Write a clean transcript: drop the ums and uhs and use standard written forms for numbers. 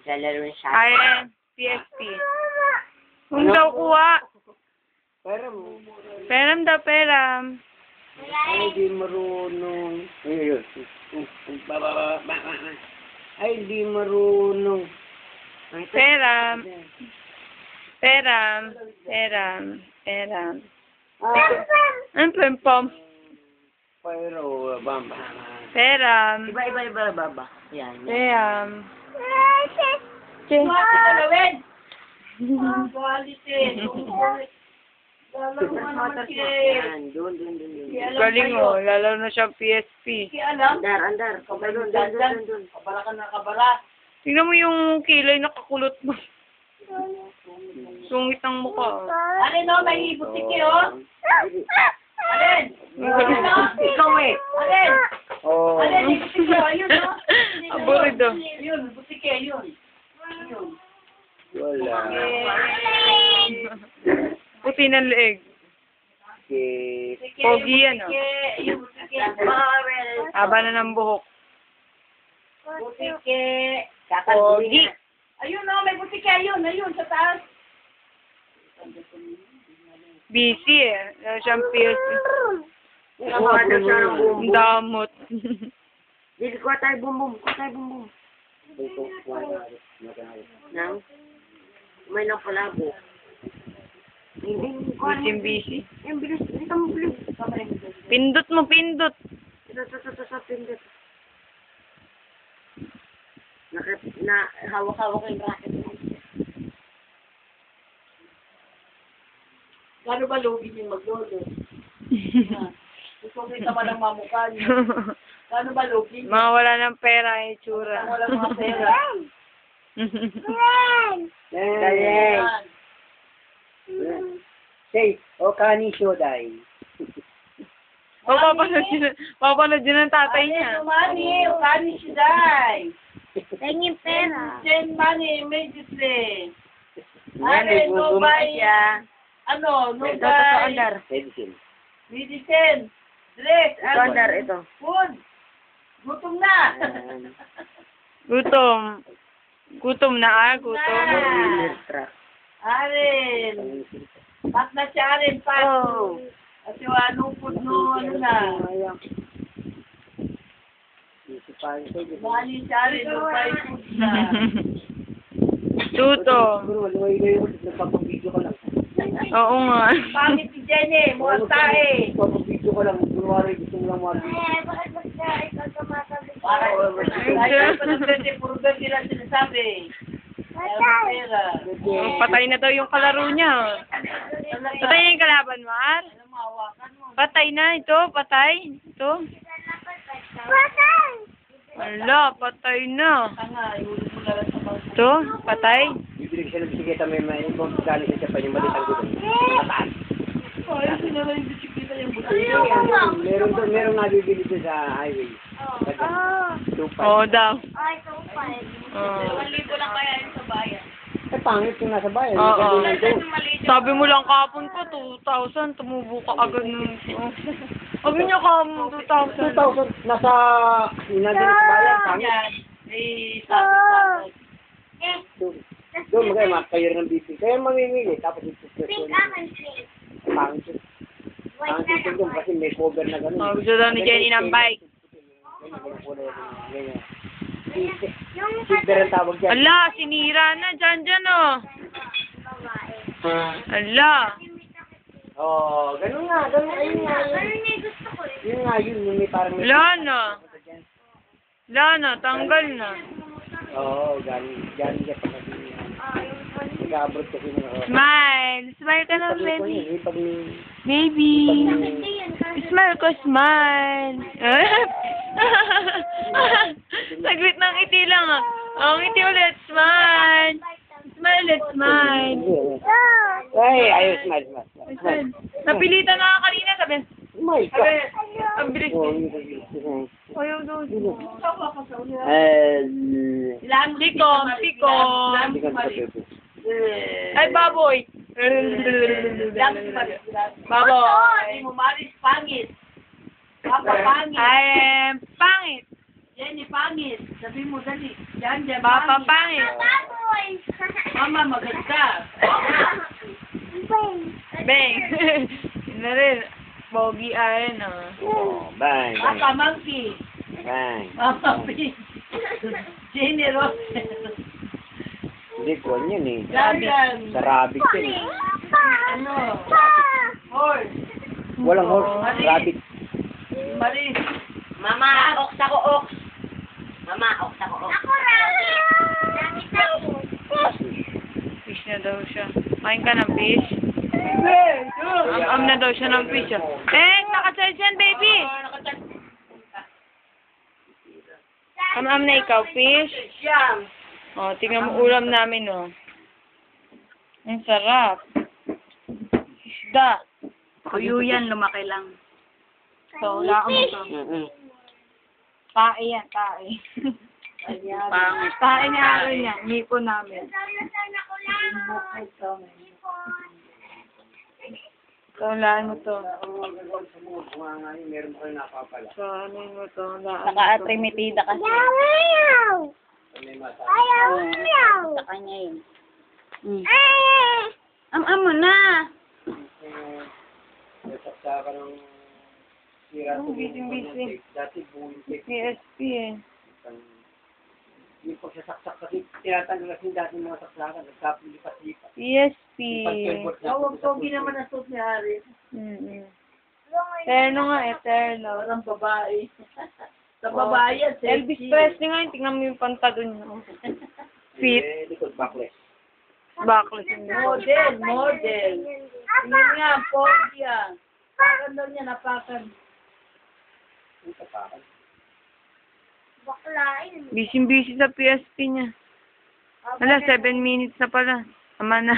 Lalaro siya. Ayan, PSP. Kung daw kuha. Peram. Peram daw, peram. Ay, di marunong. Ayun. Ay, di marunong. Peram. Peram. Peram. Peram. Ano pempom? Pero, bamba. Peram. Iba, baba. Yan. Peram. Che. Yan, doon. Galing o, lalo na siyang PSP. Andar. Doon. Kabala ka na kabala. Tingnan mo yung kilay nakakulot mo. Sungit ang mukha. Alin no, may butiki oh. Alin? Ikaw eh. Alin? Oh. Alin, may butiki oh. Ayun oh. Aburido. Ayun, butiki, ayun. Wala. Puti ng leeg. Okay. Pogi yan, oh. Ayun, butiki. Haba na ng buhok. Butiki. Pogi. Ayun oh, may butiki. Ayun, sa taas. Busy eh. Lalo siyang PSP. Nakakada siya ng Ang bumbum. damot. Dili ko tayo bumbum. Nang? May nang palabo. Hindi ko Busy. Yung bilis. Dito mo bilis. Pindot mo, pindot. Sa pindot. Hawak-hawak yung racket mo. Gano'n ba login yung maglolo? Gusto kita ba ng mamukha niyo? Gano'n ba login? Mga wala ng pera ang itsura. Wala mga pera. Galing. Say, Okani Shodai. Papanood yun ng tatay niya. Money, ukani siday. Tingin pera. Send money immediately. Yan, no buy, no Ito, buy, andar. Medicine. medicine, dress, Ito, andar, ito. food. Gutom na. Gutom. Gutom na gutom. Arin. Pat na siya rin, pat. Oh. Kasi anong food no, ano na. Bali siya rin, no buy food na. Tuto. Nagpapabidyo ka lang. Oo nga. Pangit si Jenny, mukhang tae. Nagpapabidyo ka lang. Kunwari, gusto mo lang mati. Ayaw pa ng 24 ba sila sinasabi. Ayaw pera. Patay na daw yung kalaro niya. Patay na yung kalaban, Mar. Alam mo, hawakan mo. Patay na ito, patay. Ito. Wala, patay na. Tanga, ihulog mo na lang sa mga. Ito, patay. Bibili siya ng bisikleta, may ibang galing siya pa yung malitang gusto. Mataas. Ayaw sinala yung bisikleta yung buto. Meron nga bibili doon sa highway. Oo daw. Dalawang libo lang kaya yun sa bayan. Eh, pangit yung nasa bayan. Oo. Ganun Sabi mo lang kahapon ko, 2,000. Tumubo ka agad nun. Sabi niya kahapon, 2,000. 2,000. Nasa inadin sa bayan. Pangit. Yan. Eh, sabi. Doon kayo ng bisi. Kaya mamimili. Tapos yung presyo. Pangit yun. Pangit yun doon kasi may cover na gano'n. Oh, gusto daw ni Jenny ng bike. Silver ang tawag dyan. Ala, sinira na. Dyan, oh. Ala. Oh, ganun nga. Ayun nga. Yun nga, yun may parang... Wala na. Wala na, tanggal na. Oo, galing ka pa kasi. Nag-abroad kasi mga... Smile. Smile ka na, baby. Pag Baby. Smile ko, smile. Saglit ng ngiti lang, ah. Oh, ngiti ulit. Smile. Smile ulit, smile. Ay, ayos, smile. Napilitan na ka kanina, sabi. My Sabi, God. ang bilis. Oh, Ayaw doon. Tikom. Ay, baboy. Baboy. Hindi mo malis, pangit. Papa, pangit. I am pangit. Jenny, pangit. Sabi mo, dali. Yan, yan, Papa pangit. pangit. Mama, maganda. Bang. Yun na rin. Pogi ayan Oh, bang, Papa, bang. monkey. Bang. Mama, pig. Jenny, Rose. Hindi ko yun eh. Ganyan. Sa rabbit yun eh. Ano? Horse. Walang horse, rabbit. Maris. Mama, ox ako, ox. Mama, ox ako, ox. Fish na daw siya. Kain ka ng fish? Hey, Am na daw siya ng fish. Naka-charge yan, baby. Am na ikaw, fish. Siyam. Oh, tingnan mo ulam namin, oh. Ang sarap. Isda. Kuyo yan, lumaki lang. So, wala mo to. Tae yan, tae. Pangit. Tae nga rin yan. Nipo namin. So, laan mo to. Meron ko napapala. So, ano mo to? Laan mo to. Naka-atrimitida kasi. Sa kanya yun. Am-am mo na. Nasaksa ka ng sira Oh, busy. Dati buong PSP eh. yung pagsasaksak kasi tinatanggal kasi dati mga saksakan. Nagkapilipat-lipat. PSP. Huwag pogi naman ang suot ni Aris. Terno nga eh, terno. Parang babae. Sa babae yan, Elvis sexy. Presley nga yun. Tingnan mo yung pantalon niya. Fit. Likod backless. Backless yung Model, model. Hindi nga, pogi yan. Pakan daw niya, napakan. Yung tapakan. Busy-busy sa PSP niya. Wala, 7 minutes na pala. Tama na.